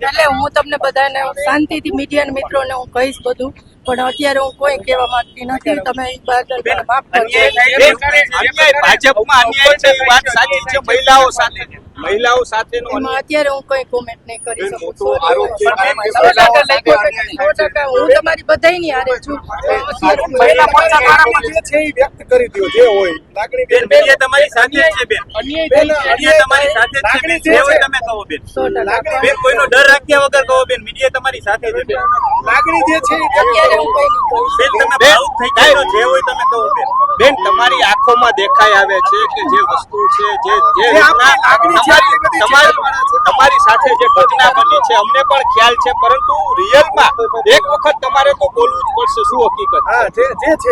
એટલે હું તમને બધાને શાંતિથી મીડિયા મિત્રોને હું કહીશ બધું, પણ અત્યારે હું કોઈ કહેવા માંગતી નથી. તમે એ બદલ માફ કરજો. ભાજપમાં અન્યાય છે, વાત સાચી છે. મહિલાઓ સાથેનો એમાં અત્યારે હું કઈ કોમેન્ટ નહીં કરી શકું. મોટો આરોપ છે. 100% હું તમારી બધાયની હારે છું. મહિલા મોરચા દ્વારા જે છે એ વ્યક્ત કરી દો, જે હોય લાગણી. બેન મીડિયા તમારી સાથે જ છે. બેન મીડિયા તમારી સાથે જ છે. જે હોય તમે કહો બેન. 100% બેન કોઈનો ડર રાખ્યા વગર કહો બેન, મીડિયા તમારી સાથે છે. બેન લાગણી જે છે અત્યારે હું કઈ નહીં કહું. બેન તમે ભાવુક થઈ જાય, જે હોય તમે કહો બેન. બેન તમારી આંખોમાં દેખાઈ આવે છે કે જે વસ્તુ છે, જે તમારી સાથે જે ઘટના બની છે અમને પણ ખ્યાલ છે, પરંતુ રિયલમાં એક વખત તમારે તો બોલવું જ પડશે. શું હકીકત જે છે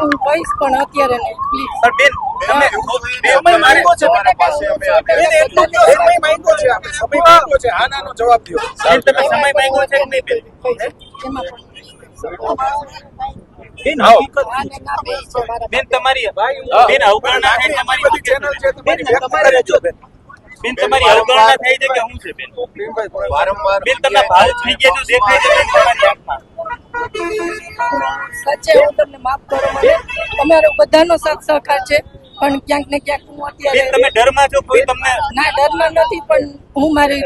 હું કહીશ, પણ અત્યારે નહીં પ્લીઝ. બેન તમે સમય માંગ્યો છે મારા પાસે. અમે બેન એટલો સમય માંગ્યો છે, આપણે સમય માંગ્યો છે. આનાનો જવાબ દો. બેન તમે સમય માંગ્યો છે કે નહીં બેન? બેન હકીકત બેન તમારી બેન અવગણના થાય તમારી ચેનલ છે તમારી વ્યક્ત કરે છો બેન. બેન તમારી અવગણના થઈ છે કે શું છે બેન? વારંવાર બેન તમને ભાવુક થઈ ગયા તો દેખાય છે બેન તમારી આંખમાં. સાચે હું તમને માફ કરો. તમારો બધાનો સાથ સહકાર છે, પણ ક્યાંક ને ક્યાંક હું બેન અત્યારે તમે ડરમાં છો? કોઈ તમને ના ડરમાં નથી, પણ હું મારી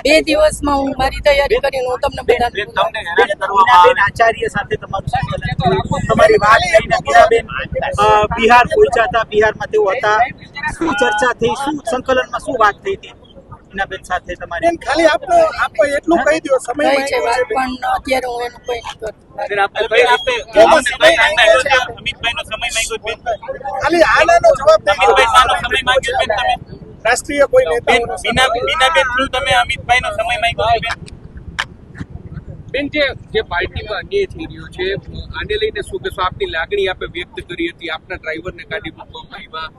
2 દિવસમાં હું મારી તૈયારી કરીને હું તમને બધાને બેન તમને હેરાન કરવામાં આવે. આચાર્ય સાથે તમારું તમારી વાત લઈને બીનાબેન બિહાર પહોંચ્યા હતા. બિહારમાં તેઓ હતા. શું ચર્ચા થઈ, શું સંકલનમાં શું વાત થઈ હતી બીનાબેન સાથે તમારી? ખાલી આપો એટલું કહી દો. સમય થઈ છે વાત, પણ અત્યારે હું એનું કોઈ નહીં કરું. અમિતભાઈનો સમય માંગ્યો બેન. ખાલી આનાનો જવાબ દો. અમિતભાઈ સાનો સમય માંગ્યો બેન તમે? રાષ્ટ્રીય કોઈ નેતા બીનાબેન થ્રુ તમે અમિતભાઈનો સમય માંગ્યો બેન? બેન જે પાર્ટીમાં અન્યાય થઈ રહ્યો છે આને લઈને શું કહેશો? આપની લાગણી આપે વ્યક્ત કરી હતી, આપના ડ્રાઈવરને કાઢી મૂકવામાં આવ્યા,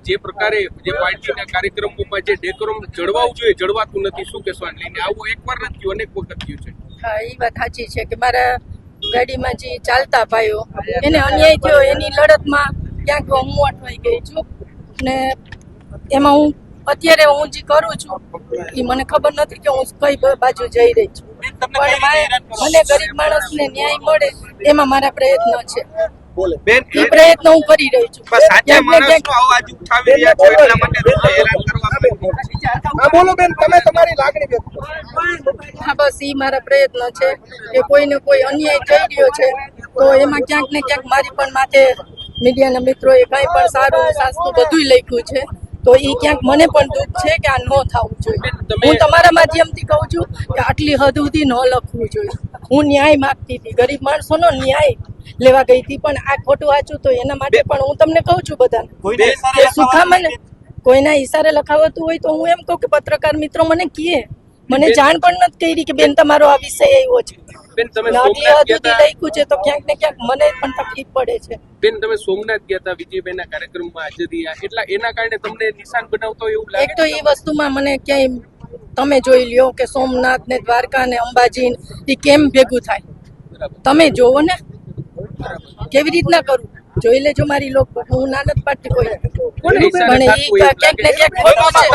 જે પ્રકારે જે પાર્ટીના કાર્યક્રમોમાં જે ડેકોરમ જળવાવું જોઈએ જળવાતું નથી, શું કહેશો આને લઈને? આવું એકવાર નથી થયું, અનેક વખત થયું છે. હા, એ વાત સાચી છે કે મારા ગાડીમાં જે ચાલતા ભાઈઓ એને અન્યાય થયો, એની લડતમાં ક્યાંક હું અટવાઈ ગઈ છું. ને એમાં હું અત્યારે હું જે કરું છું એ મને ખબર નથી કે હું કઈ બાજુ જઈ રહી છું, પણ મને ગરીબ માણસને ન્યાય મળે એમાં મારા પ્રયત્નો છે. બેન એ પ્રયત્ન હું કરી રહી છું. સાચા માણસનો અવાજ ઉઠાવી રહ્યા છો એટલા માટે હેરાન કરવા. હા બોલો બેન, તમે તમારી લાગણી વ્યક્ત કરો. હા, બસ એ મારા પ્રયત્ન છે કે કોઈને કોઈ અન્યાય થઈ રહ્યો છે તો એમાં ક્યાંક ને ક્યાંક મારી પણ માથે મીડિયાના મિત્રોએ કંઈ પણ સારું સાસનું બધું લખ્યું છે, તો એ ક્યાંક મને પણ દુઃખ છે કે આ ન થવું જોઈએ. હું તમારા માધ્યમથી કહું છું કે આટલી હદ સુધી ન લખવું જોઈએ. હું ન્યાય માગતી હતી, ગરીબ માણસોનો ન્યાય લેવા ગઈ હતી, પણ આ ખોટું વાંચું તો એના માટે પણ હું તમને કહું છું બધાને કે સુખામને કોઈના ઈશારે લખાવતું હોય તો હું એમ કહું કે પત્રકાર મિત્રો મને કહે, મને જાણ પણ નથી કરી કે બેન તમારો આ વિષય આવ્યો છે. બેન તમે આટલી હદ સુધી લખ્યું છે તો ક્યાંક ને ક્યાંક મને પણ તકલીફ પડે છે. બેન તમે સોમનાથ ગયા હતા, વિજયભાઈના કાર્યક્રમમાં હાજર રહ્યા, એટલા એના કારણે તમને નિશાન બનાવતો એવું લાગે? એક તો એ વસ્તુમાં મને ક્યાંય તમે જોઈ લ્યો કે સોમનાથ ને દ્વારકા ને અંબાજી એ કેમ ભેગું થાય, તમે જોવો ને કેવી રીતના કરું, જોઈ લેજો મારી લોકો. હું નાનત પાડતી કોઈ પણ એ ક્યાંક ને ક્યાંક ખોટું છે.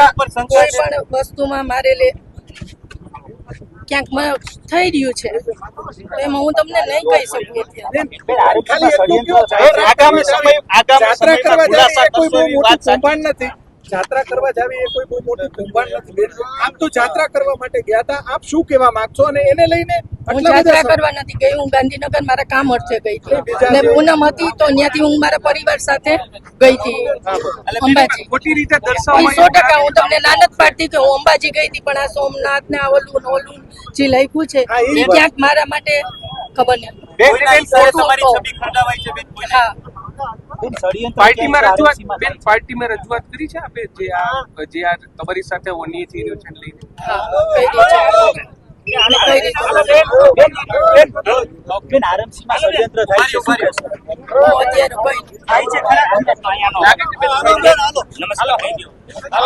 કોઈ પણ વસ્તુમાં મારે ક્યાંક થઈ રહ્યું છે એમાં હું તમને નહીં કહી શકું અત્યારે. જાત્રા કરવા જાવી એ કોઈ બહુ મોટું કૌભાંડ નથી. આપ તો જાત્રા કરવા માટે ગયા હતા, આપ શું કહેવા માંગશો? અને એને લઈને હું જાત્રા કરવા નથી ગઈ, હું ગાંધીનગર મારા કામ અર્થે ગઈ હતી અને પૂનમ હતી તો ત્યાંથી હું મારા પરિવાર સાથે ગઈ હતી અંબાજી. ખોટી રીતે 100% હું તમને નાનત પાડતી કે હું અંબાજી ગઈ હતી, પણ આ સોમનાથ ને ઓલું જે લખ્યું છે એ ક્યાંક મારા માટે ખબર નહીં. હા, પાર્ટીમાં રજૂઆત કરી છે આપે જે આ તમારી સાથે અન્યાય થઈ રહ્યો છે એને લઈને? હા, કઈ રીતે આરએમસીમાં ષડયંત્ર થાય છે, શું કહેશો? અત્યારે કઈ થાય છે ખરા? નમસ્કાર.